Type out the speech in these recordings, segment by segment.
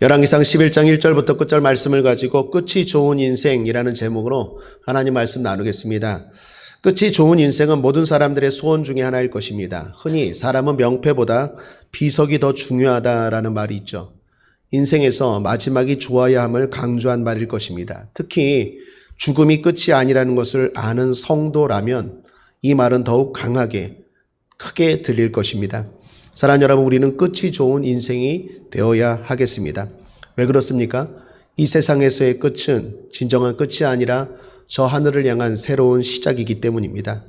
열왕기상 11장 1절부터 끝절 말씀을 가지고 끝이 좋은 인생이라는 제목으로 하나님 말씀 나누겠습니다. 끝이 좋은 인생은 모든 사람들의 소원 중에 하나일 것입니다. 흔히 사람은 명패보다 비석이 더 중요하다라는 말이 있죠. 인생에서 마지막이 좋아야 함을 강조한 말일 것입니다. 특히 죽음이 끝이 아니라는 것을 아는 성도라면 이 말은 더욱 강하게 크게 들릴 것입니다. 사랑하는 여러분, 우리는 끝이 좋은 인생이 되어야 하겠습니다. 왜 그렇습니까? 이 세상에서의 끝은 진정한 끝이 아니라 저 하늘을 향한 새로운 시작이기 때문입니다.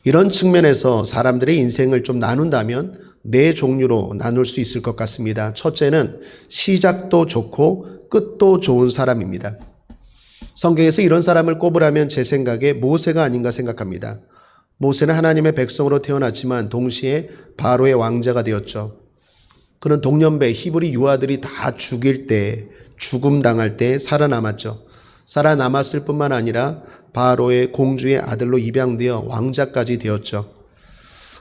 이런 측면에서 사람들의 인생을 좀 나눈다면 네 종류로 나눌 수 있을 것 같습니다. 첫째는 시작도 좋고 끝도 좋은 사람입니다. 성경에서 이런 사람을 꼽으라면 제 생각에 모세가 아닌가 생각합니다. 모세는 하나님의 백성으로 태어났지만 동시에 바로의 왕자가 되었죠. 그는 동년배 히브리 유아들이 다 죽음 당할 때 살아남았죠. 살아남았을 뿐만 아니라 바로의 공주의 아들로 입양되어 왕자까지 되었죠.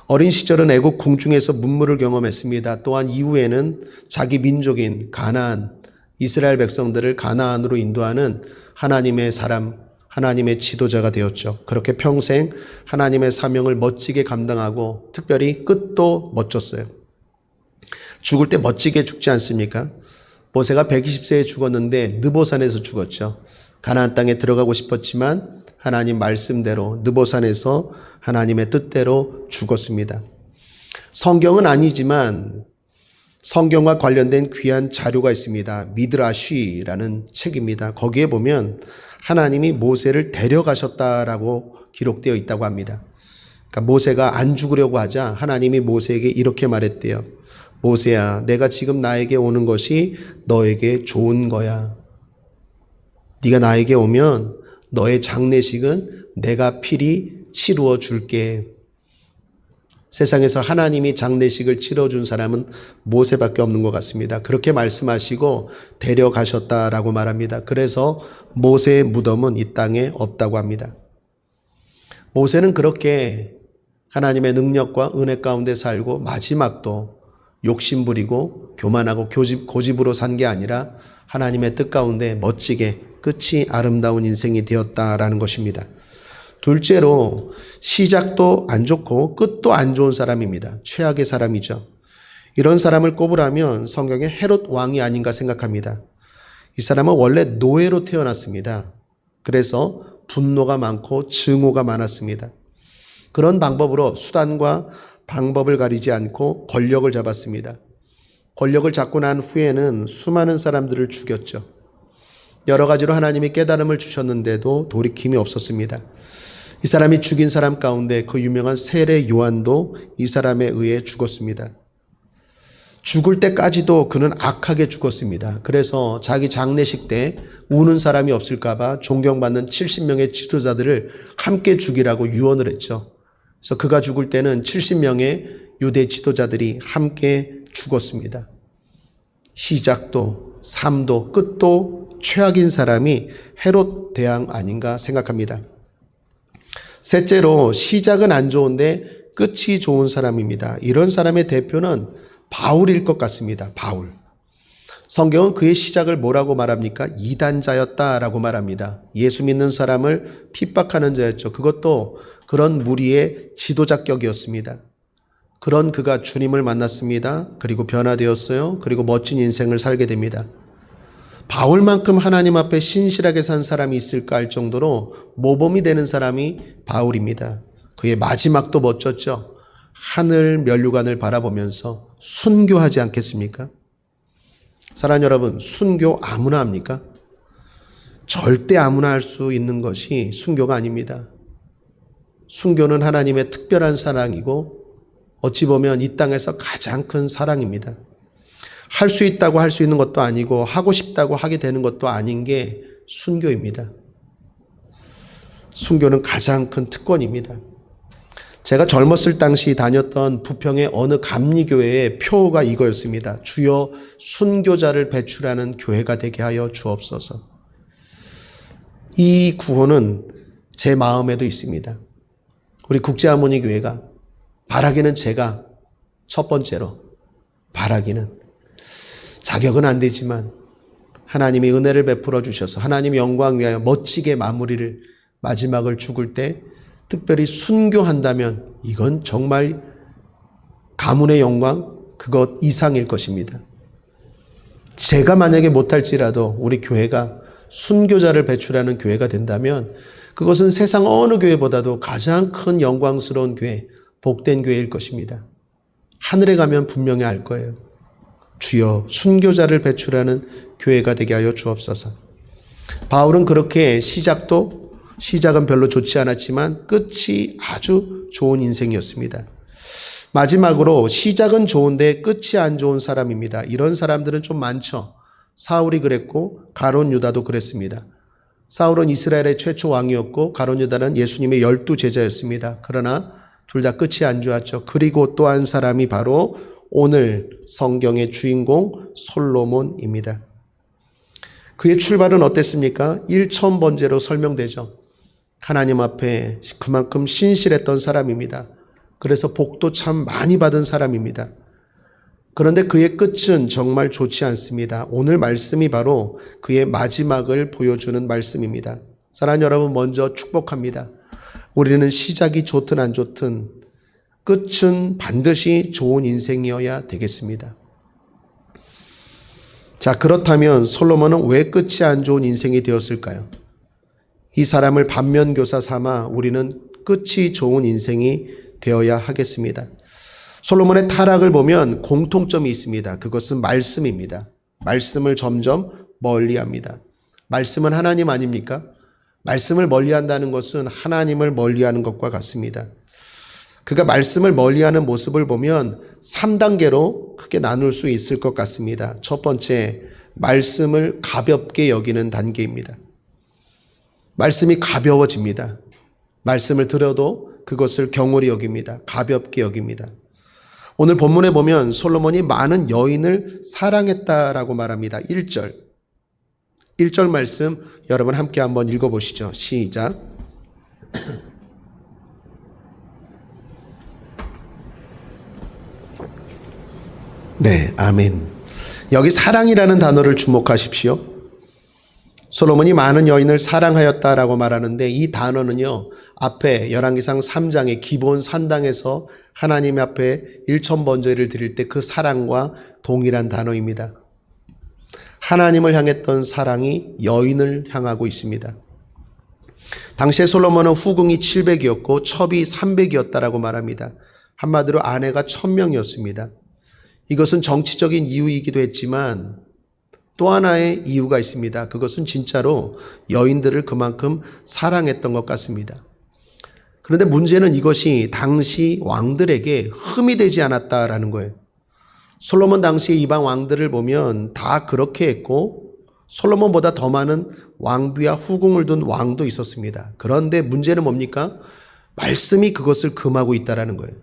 어린 시절은 애국 궁중에서 문무를 경험했습니다. 또한 이후에는 자기 민족인 가나안, 이스라엘 백성들을 가나안으로 인도하는 하나님의 사람, 하나님의 지도자가 되었죠. 그렇게 평생 하나님의 사명을 멋지게 감당하고 특별히 끝도 멋졌어요. 죽을 때 멋지게 죽지 않습니까? 모세가 120세에 죽었는데 느보산에서 죽었죠. 가나안 땅에 들어가고 싶었지만 하나님 말씀대로 느보산에서 하나님의 뜻대로 죽었습니다. 성경은 아니지만 성경과 관련된 귀한 자료가 있습니다. 미드라쉬라는 책입니다. 거기에 보면 하나님이 모세를 데려가셨다라고 기록되어 있다고 합니다. 그러니까 모세가 안 죽으려고 하자 하나님이 모세에게 이렇게 말했대요. 모세야, 내가 지금 나에게 오는 것이 너에게 좋은 거야. 네가 나에게 오면 너의 장례식은 내가 필히 치루어 줄게. 세상에서 하나님이 장례식을 치러준 사람은 모세밖에 없는 것 같습니다. 그렇게 말씀하시고 데려가셨다라고 말합니다. 그래서 모세의 무덤은 이 땅에 없다고 합니다. 모세는 그렇게 하나님의 능력과 은혜 가운데 살고 마지막도 욕심부리고 교만하고 고집으로 산 게 아니라 하나님의 뜻 가운데 멋지게 끝이 아름다운 인생이 되었다라는 것입니다. 둘째로 시작도 안 좋고 끝도 안 좋은 사람입니다. 최악의 사람이죠. 이런 사람을 꼽으라면 성경의 헤롯 왕이 아닌가 생각합니다. 이 사람은 원래 노예로 태어났습니다. 그래서 분노가 많고 증오가 많았습니다. 그런 방법으로 수단과 방법을 가리지 않고 권력을 잡았습니다. 권력을 잡고 난 후에는 수많은 사람들을 죽였죠. 여러 가지로 하나님이 깨달음을 주셨는데도 돌이킴이 없었습니다. 이 사람이 죽인 사람 가운데 그 유명한 세례 요한도 이 사람에 의해 죽었습니다. 죽을 때까지도 그는 악하게 죽었습니다. 그래서 자기 장례식 때 우는 사람이 없을까 봐 존경받는 70명의 지도자들을 함께 죽이라고 유언을 했죠. 그래서 그가 죽을 때는 70명의 유대 지도자들이 함께 죽었습니다. 시작도 삶도 끝도 최악인 사람이 헤롯 대왕 아닌가 생각합니다. 셋째로 시작은 안 좋은데 끝이 좋은 사람입니다. 이런 사람의 대표는 바울일 것 같습니다. 바울. 성경은 그의 시작을 뭐라고 말합니까? 이단자였다라고 말합니다. 예수 믿는 사람을 핍박하는 자였죠. 그것도 그런 무리의 지도자격이었습니다. 그런 그가 주님을 만났습니다. 그리고 변화되었어요. 그리고 멋진 인생을 살게 됩니다. 바울만큼 하나님 앞에 신실하게 산 사람이 있을까 할 정도로 모범이 되는 사람이 바울입니다. 그의 마지막도 멋졌죠. 하늘 면류관을 바라보면서 순교하지 않겠습니까? 사랑하는 여러분, 순교 아무나 합니까? 절대 아무나 할 수 있는 것이 순교가 아닙니다. 순교는 하나님의 특별한 사랑이고 어찌 보면 이 땅에서 가장 큰 사랑입니다. 할 수 있다고 할 수 있는 것도 아니고 하고 싶다고 하게 되는 것도 아닌 게 순교입니다. 순교는 가장 큰 특권입니다. 제가 젊었을 당시 다녔던 부평의 어느 감리교회의 표가 이거였습니다. 주여 순교자를 배출하는 교회가 되게 하여 주옵소서. 이 구호는 제 마음에도 있습니다. 우리 국제하모니교회가 바라기는 제가 첫 번째로 바라기는 자격은 안 되지만 하나님이 은혜를 베풀어 주셔서 하나님 영광 위하여 멋지게 마지막을 죽을 때 특별히 순교한다면 이건 정말 가문의 영광 그것 이상일 것입니다. 제가 만약에 못할지라도 우리 교회가 순교자를 배출하는 교회가 된다면 그것은 세상 어느 교회보다도 가장 큰 영광스러운 교회, 복된 교회일 것입니다. 하늘에 가면 분명히 알 거예요. 주여 순교자를 배출하는 교회가 되게 하여 주옵소서. 바울은 그렇게 시작은 별로 좋지 않았지만 끝이 아주 좋은 인생이었습니다. 마지막으로 시작은 좋은데 끝이 안 좋은 사람입니다. 이런 사람들은 좀 많죠. 사울이 그랬고 가룟 유다도 그랬습니다. 사울은 이스라엘의 최초 왕이었고 가룟 유다는 예수님의 12제자였습니다. 그러나 둘 다 끝이 안 좋았죠. 그리고 또 한 사람이 바로 오늘 성경의 주인공 솔로몬입니다. 그의 출발은 어땠습니까? 1,000번째로 설명되죠. 하나님 앞에 그만큼 신실했던 사람입니다. 그래서 복도 참 많이 받은 사람입니다. 그런데 그의 끝은 정말 좋지 않습니다. 오늘 말씀이 바로 그의 마지막을 보여주는 말씀입니다. 사랑하는 여러분, 먼저 축복합니다. 우리는 시작이 좋든 안 좋든 끝은 반드시 좋은 인생이어야 되겠습니다. 자, 그렇다면 솔로몬은 왜 끝이 안 좋은 인생이 되었을까요? 이 사람을 반면교사 삼아 우리는 끝이 좋은 인생이 되어야 하겠습니다. 솔로몬의 타락을 보면 공통점이 있습니다. 그것은 말씀입니다. 말씀을 점점 멀리합니다. 말씀은 하나님 아닙니까? 말씀을 멀리한다는 것은 하나님을 멀리하는 것과 같습니다. 그가 말씀을 멀리하는 모습을 보면 3단계로 크게 나눌 수 있을 것 같습니다. 첫 번째, 말씀을 가볍게 여기는 단계입니다. 말씀이 가벼워집니다. 말씀을 들어도 그것을 경홀히 여깁니다. 가볍게 여깁니다. 오늘 본문에 보면 솔로몬이 많은 여인을 사랑했다라고 말합니다. 1절 말씀 여러분 함께 한번 읽어보시죠. 시작. 네, 아멘. 여기 사랑이라는 단어를 주목하십시오. 솔로몬이 많은 여인을 사랑하였다라고 말하는데 이 단어는요, 앞에 열왕기상 3장의 기본 산당에서 하나님 앞에 1,000번제를 드릴 때 그 사랑과 동일한 단어입니다. 하나님을 향했던 사랑이 여인을 향하고 있습니다. 당시에 솔로몬은 후궁이 700이었고 첩이 300이었다라고 말합니다. 한마디로 아내가 1,000명이었습니다. 이것은 정치적인 이유이기도 했지만 또 하나의 이유가 있습니다. 그것은 진짜로 여인들을 그만큼 사랑했던 것 같습니다. 그런데 문제는 이것이 당시 왕들에게 흠이 되지 않았다라는 거예요. 솔로몬 당시의 이방 왕들을 보면 다 그렇게 했고 솔로몬보다 더 많은 왕비와 후궁을 둔 왕도 있었습니다. 그런데 문제는 뭡니까? 말씀이 그것을 금하고 있다라는 거예요.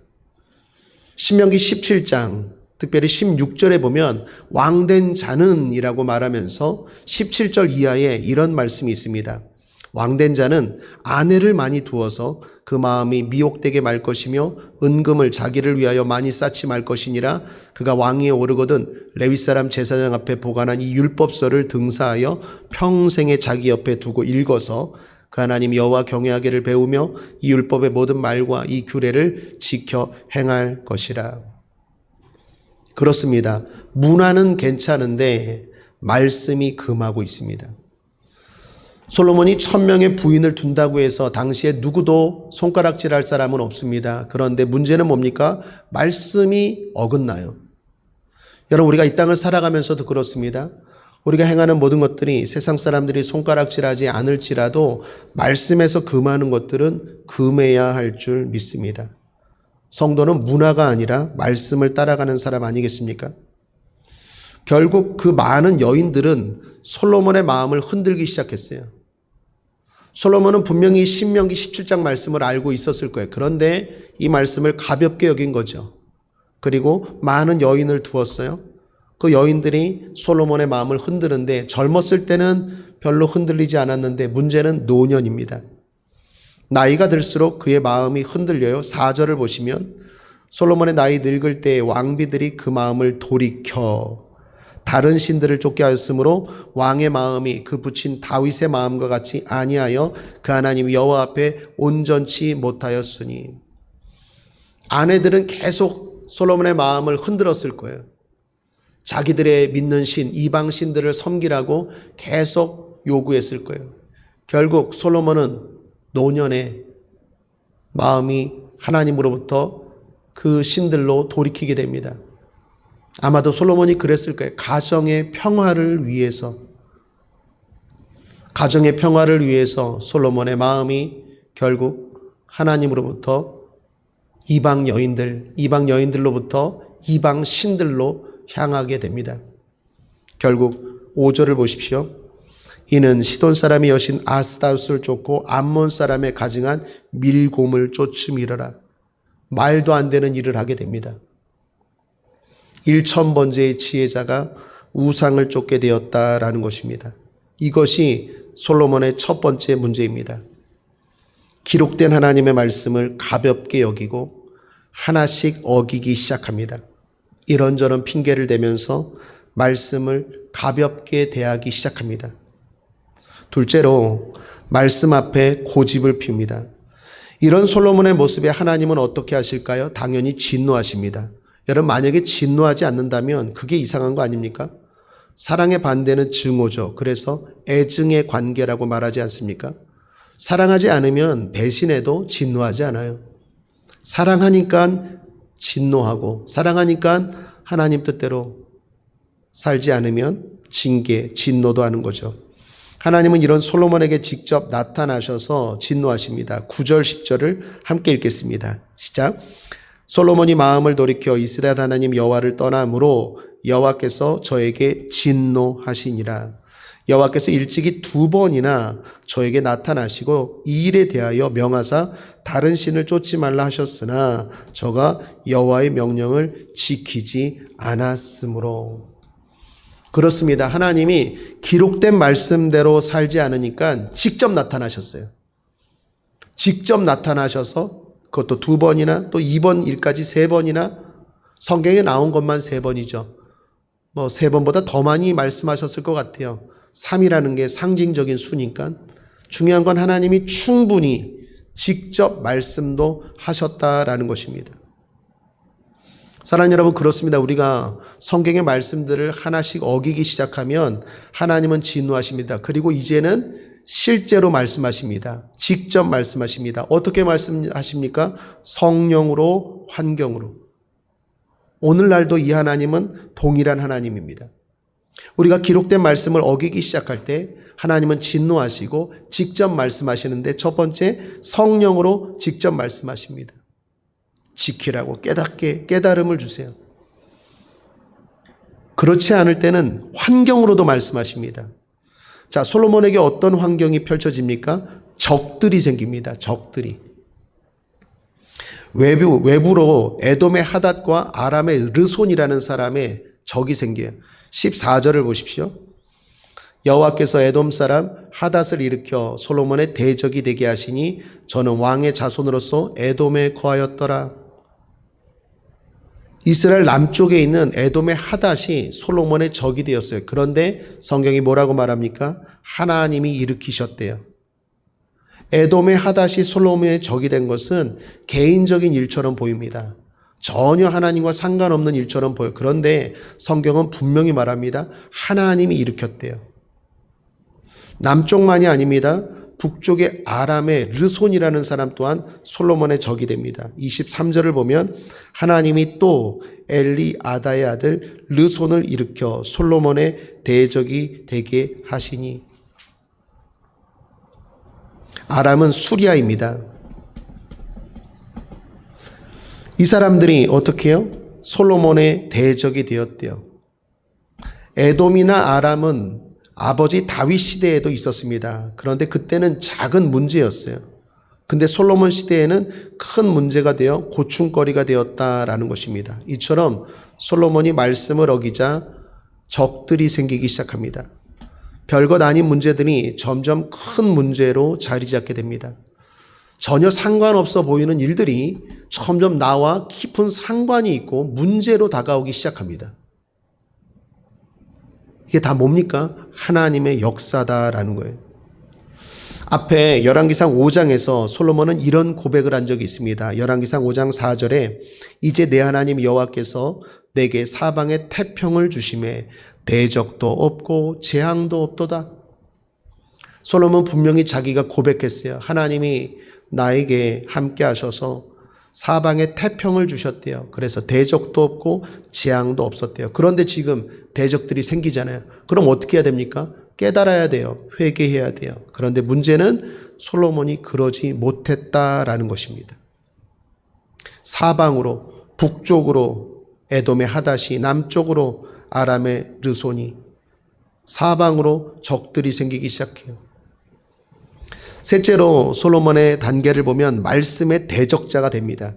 신명기 17장 특별히 16절에 보면 왕된 자는 이라고 말하면서 17절 이하에 이런 말씀이 있습니다. 왕된 자는 아내를 많이 두어서 그 마음이 미혹되게 말 것이며 은금을 자기를 위하여 많이 쌓지 말 것이니라. 그가 왕위에 오르거든 레위 사람 제사장 앞에 보관한 이 율법서를 등사하여 평생에 자기 옆에 두고 읽어서 그 하나님 여호와 경외하기를 배우며 이 율법의 모든 말과 이 규례를 지켜 행할 것이라. 그렇습니다. 문화는 괜찮은데 말씀이 금하고 있습니다. 솔로몬이 1,000명의 부인을 둔다고 해서 당시에 누구도 손가락질할 사람은 없습니다. 그런데 문제는 뭡니까? 말씀이 어긋나요. 여러분, 우리가 이 땅을 살아가면서도 그렇습니다. 우리가 행하는 모든 것들이 세상 사람들이 손가락질하지 않을지라도 말씀에서 금하는 것들은 금해야 할 줄 믿습니다. 성도는 문화가 아니라 말씀을 따라가는 사람 아니겠습니까? 결국 그 많은 여인들은 솔로몬의 마음을 흔들기 시작했어요. 솔로몬은 분명히 신명기 17장 말씀을 알고 있었을 거예요. 그런데 이 말씀을 가볍게 여긴 거죠. 그리고 많은 여인을 두었어요. 그 여인들이 솔로몬의 마음을 흔드는데 젊었을 때는 별로 흔들리지 않았는데 문제는 노년입니다. 나이가 들수록 그의 마음이 흔들려요. 4절을 보시면 솔로몬의 나이 늙을 때 왕비들이 그 마음을 돌이켜 다른 신들을 쫓게 하였으므로 왕의 마음이 그 붙인 다윗의 마음과 같이 아니하여 그 하나님 여호와 앞에 온전치 못하였으니. 아내들은 계속 솔로몬의 마음을 흔들었을 거예요. 자기들의 믿는 신, 이방 신들을 섬기라고 계속 요구했을 거예요. 결국 솔로몬은 노년에 마음이 하나님으로부터 그 신들로 돌이키게 됩니다. 아마도 솔로몬이 그랬을 거예요. 가정의 평화를 위해서 솔로몬의 마음이 결국 하나님으로부터 이방 여인들로부터 이방 신들로 향하게 됩니다. 결국 5절을 보십시오. 이는 시돈 사람의 여신 아스다롯을 쫓고 암몬 사람의 가증한 밀곰을 쫓음이러라. 말도 안 되는 일을 하게 됩니다. 1,000번째의 지혜자가 우상을 쫓게 되었다라는 것입니다. 이것이 솔로몬의 첫 번째 문제입니다. 기록된 하나님의 말씀을 가볍게 여기고 하나씩 어기기 시작합니다. 이런저런 핑계를 대면서 말씀을 가볍게 대하기 시작합니다. 둘째로 말씀 앞에 고집을 피웁니다. 이런 솔로몬의 모습에 하나님은 어떻게 하실까요? 당연히 진노하십니다. 여러분, 만약에 진노하지 않는다면 그게 이상한 거 아닙니까? 사랑의 반대는 증오죠. 그래서 애증의 관계라고 말하지 않습니까? 사랑하지 않으면 배신해도 진노하지 않아요. 사랑하니까 진노하고, 사랑하니까 하나님 뜻대로 살지 않으면 징계, 진노도 하는 거죠. 하나님은 이런 솔로몬에게 직접 나타나셔서 진노하십니다. 9절, 10절을 함께 읽겠습니다. 시작. 솔로몬이 마음을 돌이켜 이스라엘 하나님 여호와를 떠나므로 여호와께서 저에게 진노하시니라. 여호와께서 일찍이 2번이나 저에게 나타나시고 이 일에 대하여 명하사 다른 신을 쫓지 말라 하셨으나 저가 여호와의 명령을 지키지 않았으므로. 그렇습니다. 하나님이 기록된 말씀대로 살지 않으니까 직접 나타나셨어요. 직접 나타나셔서 그것도 2번이나 또 2번 일까지 3번이나, 성경에 나온 것만 3번이죠. 3번보다 더 많이 말씀하셨을 것 같아요. 3이라는 게 상징적인 수니까. 중요한 건 하나님이 충분히 직접 말씀도 하셨다라는 것입니다. 사랑하는 여러분, 그렇습니다. 우리가 성경의 말씀들을 하나씩 어기기 시작하면 하나님은 진노하십니다. 그리고 이제는 실제로 말씀하십니다. 직접 말씀하십니다. 어떻게 말씀하십니까? 성령으로, 환경으로. 오늘날도 이 하나님은 동일한 하나님입니다. 우리가 기록된 말씀을 어기기 시작할 때 하나님은 진노하시고 직접 말씀하시는데, 첫 번째 성령으로 직접 말씀하십니다. 지키라고 깨달음을 주세요. 그렇지 않을 때는 환경으로 말씀하십니다. 자, 솔로몬에게 어떤 환경이 펼쳐집니까? 적들이 생깁니다. 적들이. 외부로 에돔의 하닷과 아람의 르손이라는 사람의 적이 생겨요. 14절을 보십시오. 여호와께서 에돔 사람 하닷을 일으켜 솔로몬의 대적이 되게 하시니 저는 왕의 자손으로서 에돔에 거하였더라. 이스라엘 남쪽에 있는 에돔의 하닷이 솔로몬의 적이 되었어요. 그런데 성경이 뭐라고 말합니까? 하나님이 일으키셨대요. 에돔의 하닷이 솔로몬의 적이 된 것은 개인적인 일처럼 보입니다. 전혀 하나님과 상관없는 일처럼 보여요. 그런데 성경은 분명히 말합니다. 하나님이 일으켰대요. 남쪽만이 아닙니다. 북쪽의 아람의 르손이라는 사람 또한 솔로몬의 적이 됩니다. 23절을 보면 하나님이 또 엘리아다의 아들 르손을 일으켜 솔로몬의 대적이 되게 하시니. 아람은 수리아입니다. 이 사람들이 어떻게 해요? 솔로몬의 대적이 되었대요. 에돔이나 아람은 아버지 다윗 시대에도 있었습니다. 그런데 그때는 작은 문제였어요. 근데 솔로몬 시대에는 큰 문제가 되어 고충거리가 되었다라는 것입니다. 이처럼 솔로몬이 말씀을 어기자 적들이 생기기 시작합니다. 별것 아닌 문제들이 점점 큰 문제로 자리 잡게 됩니다. 전혀 상관없어 보이는 일들이 점점 나와 깊은 상관이 있고 문제로 다가오기 시작합니다. 이게 다 뭡니까? 하나님의 역사다라는 거예요. 앞에 열왕기상 5장에서 솔로몬은 이런 고백을 한 적이 있습니다. 열왕기상 5장 4절에 이제 내 하나님 여호와께서 내게 사방에 태평을 주심에 대적도 없고 재앙도 없도다. 솔로몬 분명히 자기가 고백했어요. 하나님이 나에게 함께 하셔서 사방에 태평을 주셨대요. 그래서 대적도 없고 재앙도 없었대요. 그런데 지금 대적들이 생기잖아요. 그럼 어떻게 해야 됩니까? 깨달아야 돼요. 회개해야 돼요. 그런데 문제는 솔로몬이 그러지 못했다라는 것입니다. 사방으로, 북쪽으로 에돔의 하닷이, 남쪽으로 아람의 르손이, 사방으로 적들이 생기기 시작해요. 셋째로 솔로몬의 단계를 보면 말씀의 대적자가 됩니다.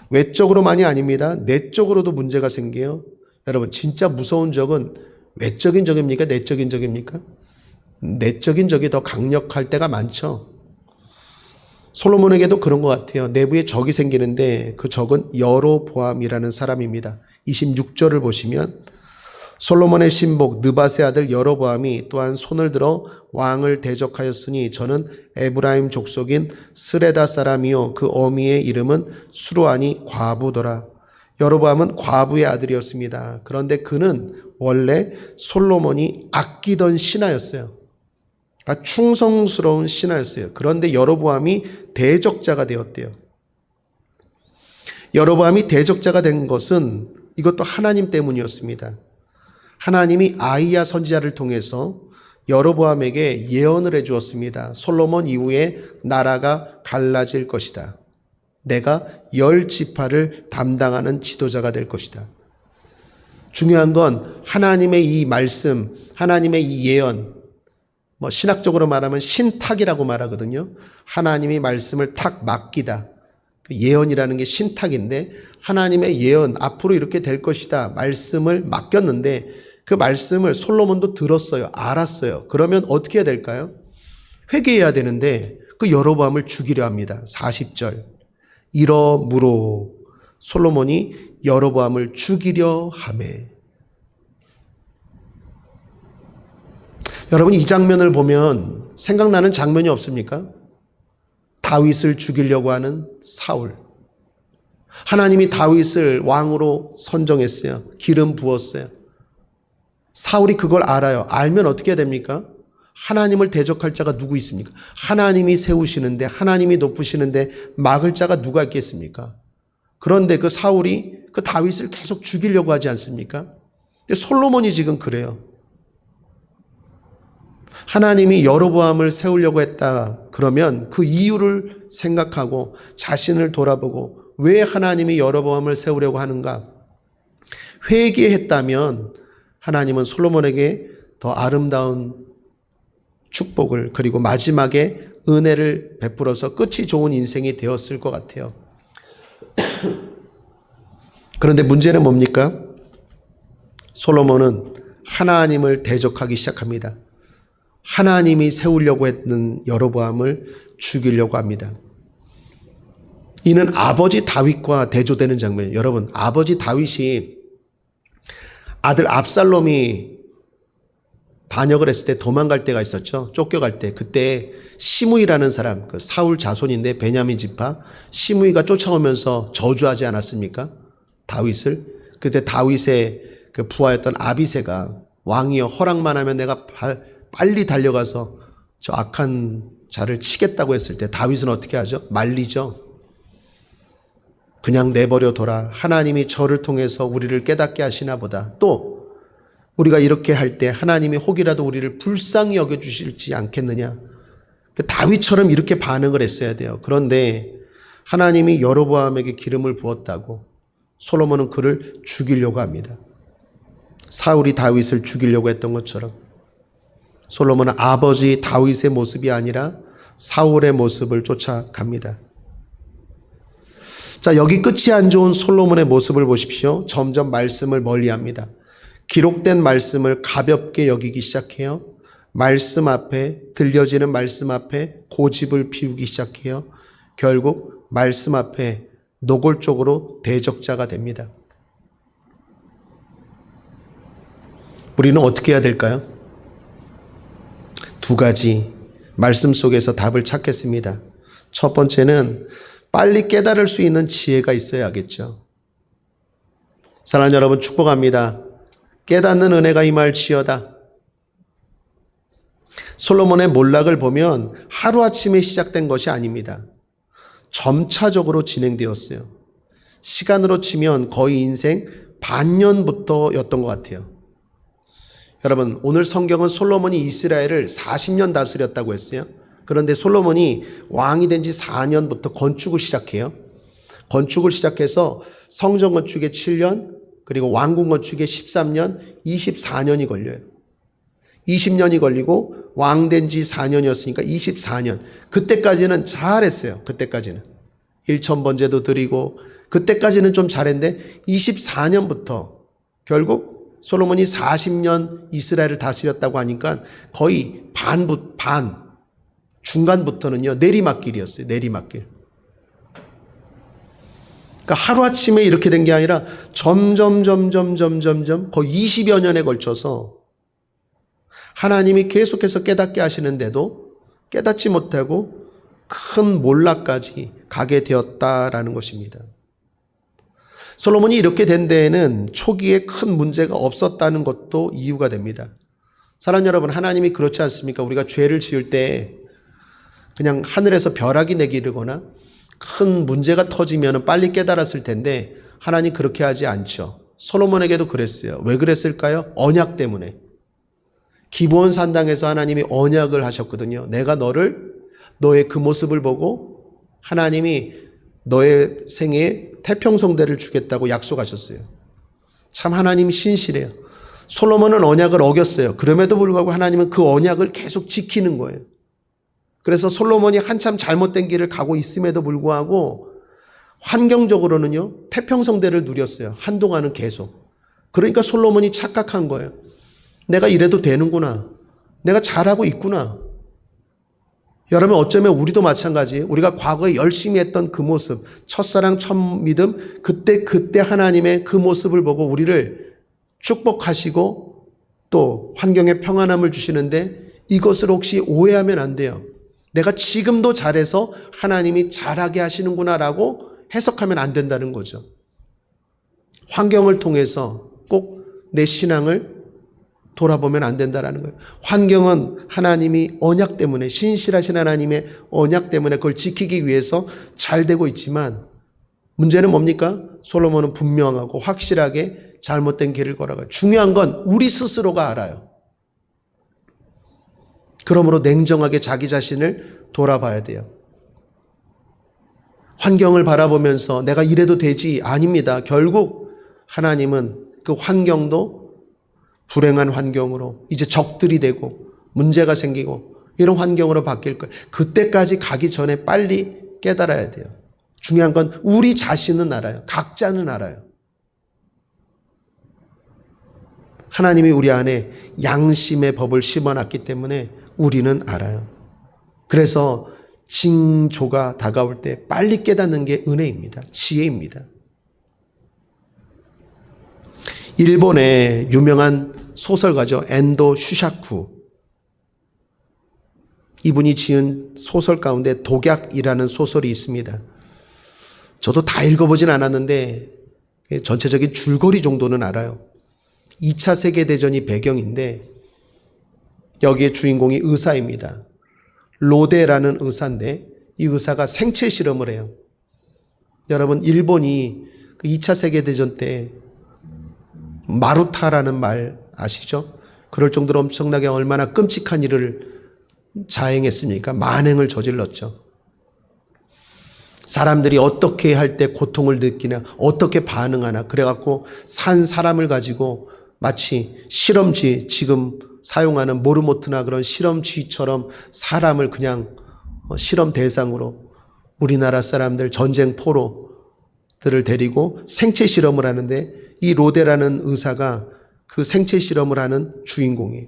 외적으로만이 아닙니다. 내적으로도 문제가 생겨요. 여러분, 진짜 무서운 적은 외적인 적입니까? 내적인 적입니까? 내적인 적이 더 강력할 때가 많죠. 솔로몬에게도 그런 것 같아요. 내부에 적이 생기는데 그 적은 여로보암이라는 사람입니다. 26절을 보시면 솔로몬의 신복 느밧의 아들 여로보암이 또한 손을 들어 왕을 대적하였으니 저는 에브라임 족속인 스레다 사람이요 그 어미의 이름은 수루아니 과부더라. 여로보암은 과부의 아들이었습니다. 그런데 그는 원래 솔로몬이 아끼던 신하였어요. 그러니까 충성스러운 신하였어요. 그런데 여로보암이 대적자가 되었대요. 여로보암이 대적자가 된 것은 이것도 하나님 때문이었습니다. 하나님이 아히야 선지자를 통해서 여로보암에게 예언을 해 주었습니다. 솔로몬 이후에 나라가 갈라질 것이다. 내가 10지파를 담당하는 지도자가 될 것이다. 중요한 건 하나님의 이 말씀, 하나님의 이 예언, 신학적으로 말하면 신탁이라고 말하거든요. 하나님이 말씀을 탁 맡기다. 그 예언이라는 게 신탁인데 하나님의 예언, 앞으로 이렇게 될 것이다. 말씀을 맡겼는데 그 말씀을 솔로몬도 들었어요. 알았어요. 그러면 어떻게 해야 될까요? 회개해야 되는데 그 여로보암을 죽이려 합니다. 40절. 이러므로 솔로몬이 여로보암을 죽이려 하매. 여러분, 이 장면을 보면 생각나는 장면이 없습니까? 다윗을 죽이려고 하는 사울. 하나님이 다윗을 왕으로 선정했어요. 기름 부었어요. 사울이 그걸 알아요. 알면 어떻게 해야 됩니까? 하나님을 대적할 자가 누구 있습니까? 하나님이 세우시는데, 하나님이 높으시는데 막을 자가 누가 있겠습니까? 그런데 그 사울이 그 다윗을 계속 죽이려고 하지 않습니까? 근데 솔로몬이 지금 그래요. 하나님이 여로보암을 세우려고 했다. 그러면 그 이유를 생각하고 자신을 돌아보고 왜 하나님이 여로보암을 세우려고 하는가? 회개했다면 하나님은 솔로몬에게 더 아름다운 축복을 그리고 마지막에 은혜를 베풀어서 끝이 좋은 인생이 되었을 것 같아요. 그런데 문제는 뭡니까? 솔로몬은 하나님을 대적하기 시작합니다. 하나님이 세우려고 했던 여로보암을 죽이려고 합니다. 이는 아버지 다윗과 대조되는 장면이에요. 여러분, 아버지 다윗이 아들 압살롬이 반역을 했을 때 도망갈 때가 있었죠. 쫓겨갈 때. 그때 시므이라는 사람, 그 사울 자손인데 베냐민 지파, 시므이가 쫓아오면서 저주하지 않았습니까? 다윗을. 그때 다윗의 그 부하였던 아비새가 왕이여 허락만 하면 내가 빨리 달려가서 저 악한 자를 치겠다고 했을 때 다윗은 어떻게 하죠? 말리죠. 그냥 내버려 둬라. 하나님이 저를 통해서 우리를 깨닫게 하시나 보다. 또 우리가 이렇게 할 때 하나님이 혹이라도 우리를 불쌍히 여겨주실지 않겠느냐. 다윗처럼 이렇게 반응을 했어야 돼요. 그런데 하나님이 여로보암에게 기름을 부었다고 솔로몬은 그를 죽이려고 합니다. 사울이 다윗을 죽이려고 했던 것처럼 솔로몬은 아버지 다윗의 모습이 아니라 사울의 모습을 쫓아갑니다. 자, 여기 끝이 안 좋은 솔로몬의 모습을 보십시오. 점점 말씀을 멀리합니다. 기록된 말씀을 가볍게 여기기 시작해요. 말씀 앞에, 들려지는 말씀 앞에 고집을 피우기 시작해요. 결국 말씀 앞에 노골적으로 대적자가 됩니다. 우리는 어떻게 해야 될까요? 두 가지 말씀 속에서 답을 찾겠습니다. 첫 번째는 빨리 깨달을 수 있는 지혜가 있어야겠죠. 사랑하는 여러분, 축복합니다. 깨닫는 은혜가 임할지어다. 솔로몬의 몰락을 보면 하루아침에 시작된 것이 아닙니다. 점차적으로 진행되었어요. 시간으로 치면 거의 인생 반년부터였던 것 같아요. 여러분, 오늘 성경은 솔로몬이 이스라엘을 40년 다스렸다고 했어요. 그런데 솔로몬이 왕이 된 지 4년부터 건축을 시작해요. 건축을 시작해서 성전 건축에 7년, 그리고 왕궁 건축에 13년, 24년이 걸려요. 20년이 걸리고 왕 된 지 4년이었으니까 24년. 그때까지는 잘했어요. 그때까지는. 1,000번제도 드리고 그때까지는 좀 잘했는데 24년부터 결국 솔로몬이 40년 이스라엘을 다스렸다고 하니까 거의 반 중간부터는요 내리막길이었어요. 내리막길. 그러니까 하루아침에 이렇게 된 게 아니라 점점 거의 20여 년에 걸쳐서 하나님이 계속해서 깨닫게 하시는데도 깨닫지 못하고 큰 몰락까지 가게 되었다라는 것입니다. 솔로몬이 이렇게 된 데에는 초기에 큰 문제가 없었다는 것도 이유가 됩니다. 사랑하는 여러분, 하나님이 그렇지 않습니까? 우리가 죄를 지을 때 그냥 하늘에서 벼락이 내리거나 큰 문제가 터지면 빨리 깨달았을 텐데 하나님 그렇게 하지 않죠. 솔로몬에게도 그랬어요. 왜 그랬을까요? 언약 때문에. 기브온 산당에서 하나님이 언약을 하셨거든요. 내가 너의 그 모습을 보고 하나님이 너의 생애에 태평성대를 주겠다고 약속하셨어요. 참 하나님이 신실해요. 솔로몬은 언약을 어겼어요. 그럼에도 불구하고 하나님은 그 언약을 계속 지키는 거예요. 그래서 솔로몬이 한참 잘못된 길을 가고 있음에도 불구하고 환경적으로는요 태평성대를 누렸어요. 한동안은 계속. 그러니까 솔로몬이 착각한 거예요. 내가 이래도 되는구나. 내가 잘하고 있구나. 여러분, 어쩌면 우리도 마찬가지예요. 우리가 과거에 열심히 했던 그 모습, 첫사랑 첫 믿음, 그때 하나님의 그 모습을 보고 우리를 축복하시고 또 환경에 평안함을 주시는데 이것을 혹시 오해하면 안 돼요. 내가 지금도 잘해서 하나님이 잘하게 하시는구나라고 해석하면 안 된다는 거죠. 환경을 통해서 꼭 내 신앙을 돌아보면 안 된다라는 거예요. 환경은 하나님이 언약 때문에, 신실하신 하나님의 언약 때문에 그걸 지키기 위해서 잘 되고 있지만 문제는 뭡니까? 솔로몬은 분명하고 확실하게 잘못된 길을 걸어가요. 중요한 건 우리 스스로가 알아요. 그러므로 냉정하게 자기 자신을 돌아봐야 돼요. 환경을 바라보면서 내가 이래도 되지? 아닙니다. 결국 하나님은 그 환경도 불행한 환경으로 이제 적들이 되고 문제가 생기고 이런 환경으로 바뀔 거예요. 그때까지 가기 전에 빨리 깨달아야 돼요. 중요한 건 우리 자신은 알아요. 각자는 알아요. 하나님이 우리 안에 양심의 법을 심어놨기 때문에 우리는 알아요. 그래서 징조가 다가올 때 빨리 깨닫는 게 은혜입니다. 지혜입니다. 일본의 유명한 소설가죠. 엔도 슈샤쿠. 이분이 지은 소설 가운데 독약이라는 소설이 있습니다. 저도 다 읽어보진 않았는데 전체적인 줄거리 정도는 알아요. 2차 세계대전이 배경인데 여기에 주인공이 의사입니다. 로데라는 의사인데 이 의사가 생체 실험을 해요. 여러분, 일본이 그 2차 세계대전 때 마루타라는 말 아시죠? 그럴 정도로 엄청나게 얼마나 끔찍한 일을 자행했습니까? 만행을 저질렀죠. 사람들이 어떻게 할 때 고통을 느끼나, 어떻게 반응하나, 그래갖고 산 사람을 가지고 마치 실험지, 지금 사용하는 모르모트나 그런 실험쥐처럼 사람을 그냥 실험 대상으로 우리나라 사람들 전쟁 포로들을 데리고 생체 실험을 하는데 이 로데라는 의사가 그 생체 실험을 하는 주인공이에요.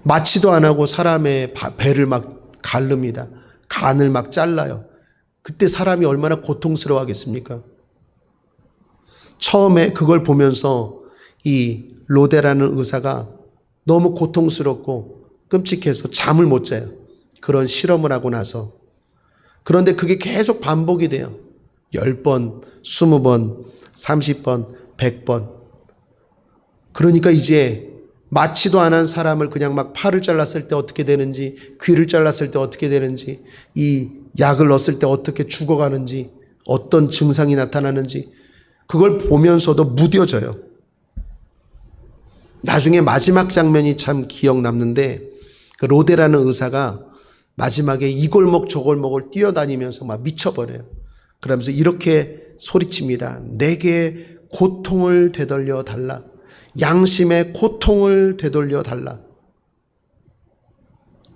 마취도 안 하고 사람의 배를 막 가릅니다. 간을 막 잘라요. 그때 사람이 얼마나 고통스러워 하겠습니까? 처음에 그걸 보면서 이 로데라는 의사가 너무 고통스럽고 끔찍해서 잠을 못 자요. 그런 실험을 하고 나서. 그런데 그게 계속 반복이 돼요. 10번, 20번, 30번, 100번. 그러니까 이제 맞지도 않은 사람을 그냥 막 팔을 잘랐을 때 어떻게 되는지, 귀를 잘랐을 때 어떻게 되는지, 이 약을 넣었을 때 어떻게 죽어가는지, 어떤 증상이 나타나는지 그걸 보면서도 무뎌져요. 나중에 마지막 장면이 참 기억 남는데 그 로데라는 의사가 마지막에 이 골목 저 골목을 뛰어다니면서 막 미쳐버려요. 그러면서 이렇게 소리칩니다. 내게 고통을 되돌려 달라. 양심의 고통을 되돌려 달라.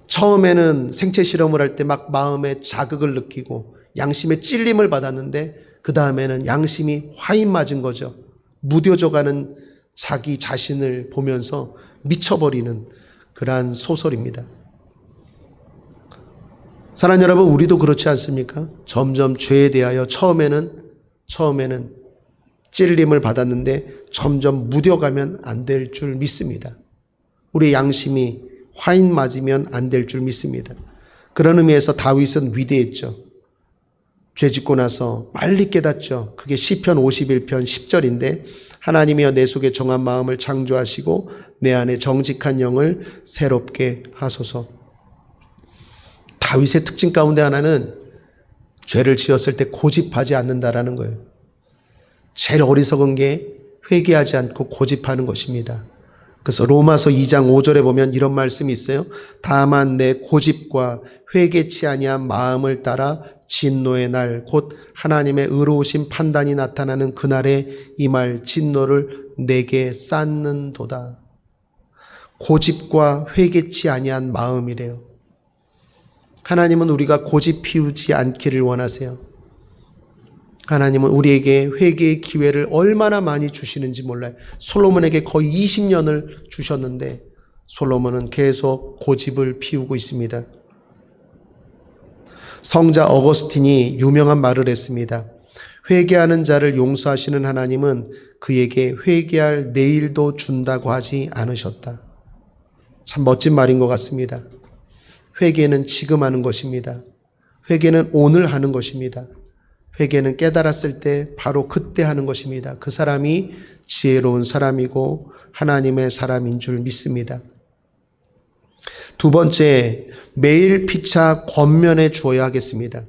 처음에는 생체 실험을 할 때 막 마음에 자극을 느끼고 양심의 찔림을 받았는데 그 다음에는 양심이 화인 맞은 거죠. 무뎌져가는 자기 자신을 보면서 미쳐버리는 그러한 소설입니다. 사랑하는 여러분, 우리도 그렇지 않습니까? 점점 죄에 대하여 처음에는 찔림을 받았는데 점점 무뎌가면 안 될 줄 믿습니다. 우리 양심이 화인 맞으면 안 될 줄 믿습니다. 그런 의미에서 다윗은 위대했죠. 죄 짓고 나서 빨리 깨닫죠. 그게 시편 51편 10절인데 하나님이여 내 속에 정한 마음을 창조하시고 내 안에 정직한 영을 새롭게 하소서. 다윗의 특징 가운데 하나는 죄를 지었을 때 고집하지 않는다라는 거예요. 제일 어리석은 게 회개하지 않고 고집하는 것입니다. 그래서 로마서 2장 5절에 보면 이런 말씀이 있어요. 다만 내 고집과 회개치 아니한 마음을 따라 진노의 날 곧 하나님의 의로우신 판단이 나타나는 그날에 이 말 진노를 내게 쌓는도다. 고집과 회개치 아니한 마음이래요. 하나님은 우리가 고집 피우지 않기를 원하세요. 하나님은 우리에게 회개의 기회를 얼마나 많이 주시는지 몰라요. 솔로몬에게 거의 20년을 주셨는데 솔로몬은 계속 고집을 피우고 있습니다. 성자 어거스틴이 유명한 말을 했습니다. 회개하는 자를 용서하시는 하나님은 그에게 회개할 내일도 준다고 하지 않으셨다. 참 멋진 말인 것 같습니다. 회개는 지금 하는 것입니다. 회개는 오늘 하는 것입니다. 회개는 깨달았을 때 바로 그때 하는 것입니다. 그 사람이 지혜로운 사람이고 하나님의 사람인 줄 믿습니다. 두 번째, 매일 피차 권면해 주어야 하겠습니다.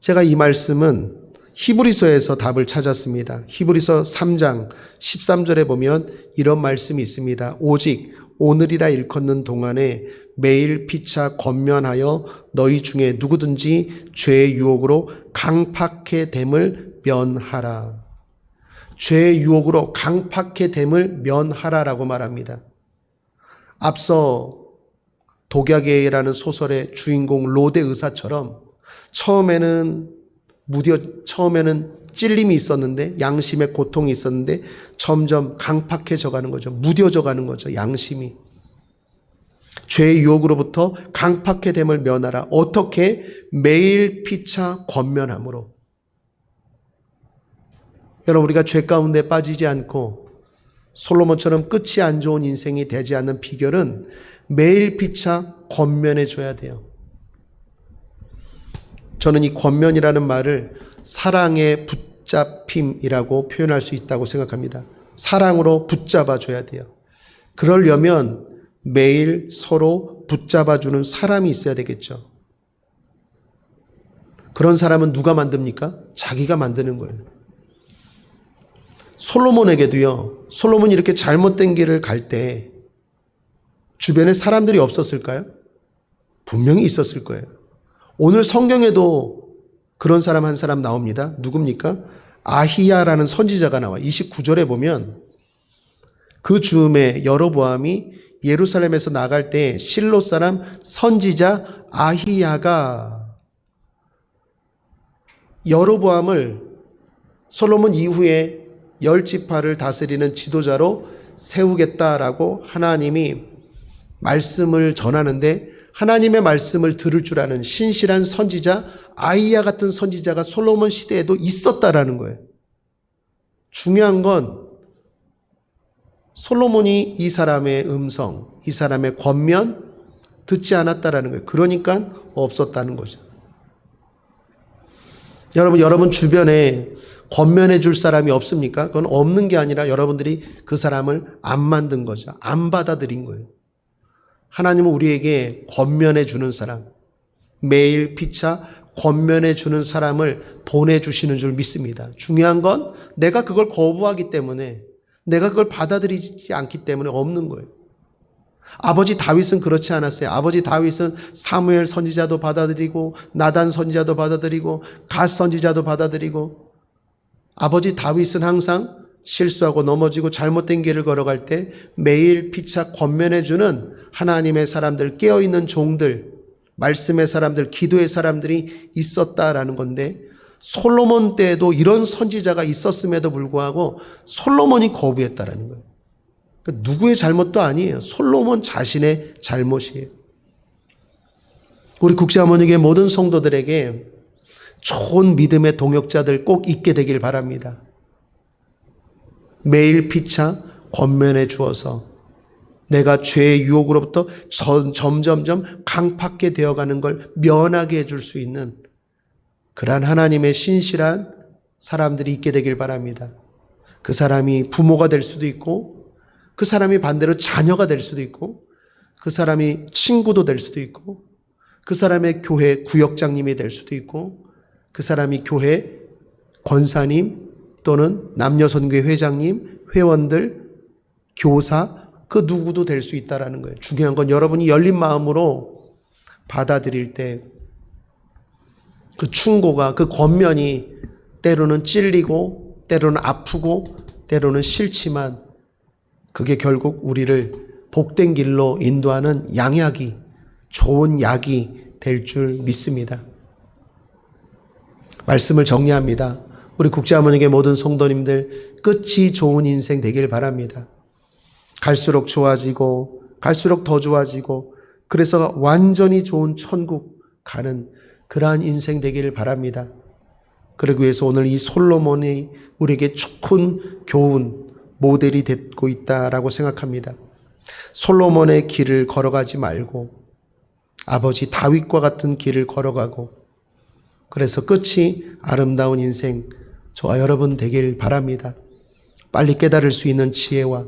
제가 이 말씀은 히브리서에서 답을 찾았습니다. 히브리서 3장 13절에 보면 이런 말씀이 있습니다. 오직 오늘이라 일컫는 동안에 매일 피차 권면하여 너희 중에 누구든지 죄의 유혹으로 강팍해 됨을 면하라. 죄의 유혹으로 강팍해 됨을 면하라라고 말합니다. 앞서 독야계라는 소설의 주인공 로데 의사처럼 처음에는 찔림이 있었는데 양심의 고통이 있었는데 점점 강팍해져 가는 거죠. 무뎌져 가는 거죠. 양심이. 죄의 유혹으로부터 강팍해 됨을 면하라. 어떻게? 매일 피차 권면함으로. 여러분, 우리가 죄 가운데 빠지지 않고 솔로몬처럼 끝이 안 좋은 인생이 되지 않는 비결은 매일 피차 권면해 줘야 돼요. 저는 이 권면이라는 말을 사랑의 붙잡힘이라고 표현할 수 있다고 생각합니다. 사랑으로 붙잡아 줘야 돼요. 그러려면 매일 서로 붙잡아주는 사람이 있어야 되겠죠. 그런 사람은 누가 만듭니까? 자기가 만드는 거예요. 솔로몬에게도요. 솔로몬이 이렇게 잘못된 길을 갈 때 주변에 사람들이 없었을까요? 분명히 있었을 거예요. 오늘 성경에도 그런 사람 한 사람 나옵니다. 누굽니까? 아히야라는 선지자가 나와. 29절에 보면 그 즈음에 여로보암이 예루살렘에서 나갈 때 실로 사람 선지자 아히야가 여로보암을 솔로몬 이후에 10지파를 다스리는 지도자로 세우겠다라고 하나님이 말씀을 전하는데 하나님의 말씀을 들을 줄 아는 신실한 선지자 아히야 같은 선지자가 솔로몬 시대에도 있었다라는 거예요. 중요한 건 솔로몬이 이 사람의 음성, 이 사람의 권면 듣지 않았다라는 거예요. 그러니까 없었다는 거죠. 여러분 주변에 권면해 줄 사람이 없습니까? 그건 없는 게 아니라 여러분들이 그 사람을 안 만든 거죠. 안 받아들인 거예요. 하나님은 우리에게 권면해 주는 사람, 매일 피차 권면해 주는 사람을 보내주시는 줄 믿습니다. 중요한 건 내가 그걸 거부하기 때문에, 내가 그걸 받아들이지 않기 때문에 없는 거예요. 아버지 다윗은 그렇지 않았어요. 아버지 다윗은 사무엘 선지자도 받아들이고 나단 선지자도 받아들이고 갓 선지자도 받아들이고, 아버지 다윗은 항상 실수하고 넘어지고 잘못된 길을 걸어갈 때 매일 피차 권면해주는 하나님의 사람들, 깨어있는 종들, 말씀의 사람들, 기도의 사람들이 있었다라는 건데, 솔로몬 때에도 이런 선지자가 있었음에도 불구하고 솔로몬이 거부했다라는 거예요. 그러니까 누구의 잘못도 아니에요. 솔로몬 자신의 잘못이에요. 우리 국제하모니교회 모든 성도들에게 좋은 믿음의 동역자들 꼭 있게 되길 바랍니다. 매일 피차 권면해 주어서 내가 죄의 유혹으로부터 점점점 강팍게 되어가는 걸 면하게 해줄 수 있는 그러한 하나님의 신실한 사람들이 있게 되길 바랍니다. 그 사람이 부모가 될 수도 있고, 그 사람이 반대로 자녀가 될 수도 있고, 그 사람이 친구도 될 수도 있고, 그 사람의 교회 구역장님이 될 수도 있고, 그 사람이 교회 권사님 또는 남녀선교회 회장님, 회원들, 교사, 그 누구도 될 수 있다는 거예요. 중요한 건 여러분이 열린 마음으로 받아들일 때 그 충고가, 그 권면이 때로는 찔리고 때로는 아프고 때로는 싫지만 그게 결국 우리를 복된 길로 인도하는 양약이, 좋은 약이 될 줄 믿습니다. 말씀을 정리합니다. 우리 국제하모니교회 모든 성도님들 끝이 좋은 인생 되길 바랍니다. 갈수록 좋아지고 갈수록 더 좋아지고, 그래서 완전히 좋은 천국 가는 그러한 인생 되기를 바랍니다. 그러기 위해서 오늘 이 솔로몬이 우리에게 좋은 교훈, 모델이 되고 있다라고 생각합니다. 솔로몬의 길을 걸어가지 말고 아버지 다윗과 같은 길을 걸어가고, 그래서 끝이 아름다운 인생 저와 여러분 되길 바랍니다. 빨리 깨달을 수 있는 지혜와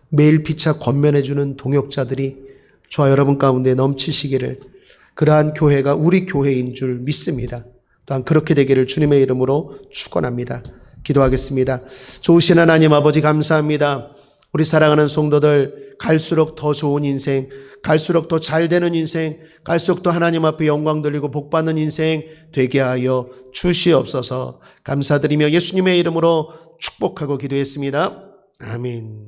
매일 피차 권면해주는 동역자들이 저와 여러분 가운데 넘치시기를, 그러한 교회가 우리 교회인 줄 믿습니다. 또한 그렇게 되기를 주님의 이름으로 축원합니다. 기도하겠습니다. 좋으신 하나님 아버지 감사합니다. 우리 사랑하는 성도들 갈수록 더 좋은 인생, 갈수록 더 잘되는 인생, 갈수록 더 하나님 앞에 영광 돌리고 복받는 인생 되게 하여 주시옵소서. 감사드리며 예수님의 이름으로 축복하고 기도했습니다. 아멘.